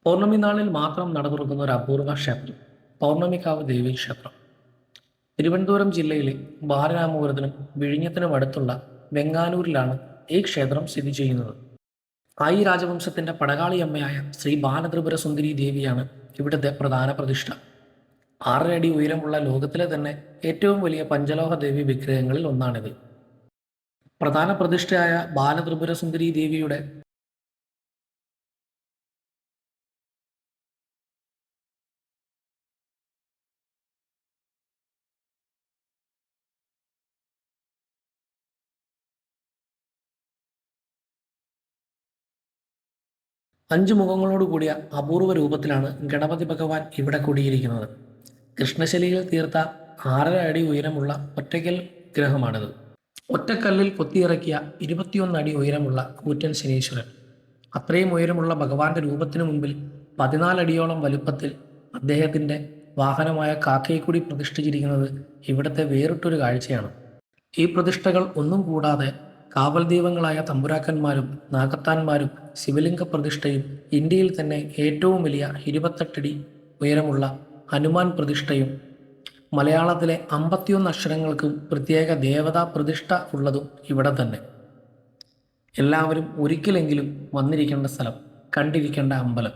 പൗർണമി നാളിൽ മാത്രം നട തുറക്കുന്ന ഒരു അപൂർവ ക്ഷേത്രം പൗർണമിക്കാവ് ദേവീ ക്ഷേത്രം. തിരുവനന്തപുരം ജില്ലയിലെ ബാലരാമപുരത്തിനും വിഴിഞ്ഞത്തിനും അടുത്തുള്ള വെങ്ങാനൂരിലാണ് ഈ ക്ഷേത്രം സ്ഥിതി ചെയ്യുന്നത്. ആയി രാജവംശത്തിന്റെ പടകാളിയമ്മയായ ശ്രീ ബാലത്രിപുര സുന്ദരി ദേവിയാണ് ഇവിടുത്തെ പ്രധാന പ്രതിഷ്ഠ. 6 അടി ഉയരമുള്ള ലോകത്തിലെ തന്നെ ഏറ്റവും വലിയ പഞ്ചലോഹ ദേവി വിഗ്രഹങ്ങളിൽ ഒന്നാണിത്. പ്രധാന പ്രതിഷ്ഠയായ ബാലത്രിപുര സുന്ദരി ദേവിയുടെ 5 മുഖങ്ങളോട് കൂടിയ അപൂർവ രൂപത്തിലാണ് ഗണപതി ഭഗവാൻ ഇവിടെ കൂടിയിരിക്കുന്നത്. കൃഷ്ണശിലയിൽ തീർത്ത 6.5 അടി ഉയരമുള്ള ഒറ്റയ്ക്കൽ വിഗ്രഹമാണിത്. ഒറ്റക്കല്ലിൽ കൊത്തിയിറക്കിയ 21 അടി ഉയരമുള്ള കൂറ്റൻ ശനീശ്വരൻ. അത്രയും ഉയരമുള്ള ഭഗവാന്റെ രൂപത്തിനു മുമ്പിൽ 14 അടിയോളം വലുപ്പത്തിൽ അദ്ദേഹത്തിന്റെ വാഹനമായ കാക്കയെക്കൂടി പ്രതിഷ്ഠിച്ചിരിക്കുന്നത് ഇവിടുത്തെ വേറിട്ടൊരു കാഴ്ചയാണ്. ഈ പ്രതിഷ്ഠകൾ ഒന്നും കൂടാതെ കാവൽ ദൈവങ്ങളായ തമ്പുരാക്കന്മാരും നാഗത്താന്മാരും ശിവലിംഗ പ്രതിഷ്ഠയും ഇന്ത്യയിൽ തന്നെ ഏറ്റവും വലിയ 28 അടി ഉയരമുള്ള ഹനുമാൻ പ്രതിഷ്ഠയും മലയാളത്തിലെ 51 അക്ഷരങ്ങൾക്കും പ്രത്യേക ദേവതാ പ്രതിഷ്ഠ ഉള്ളതും ഇവിടെ തന്നെ. എല്ലാവരും ഒരിക്കലെങ്കിലും വന്നിരിക്കേണ്ട സ്ഥലം, കണ്ടിരിക്കേണ്ട അമ്പലം.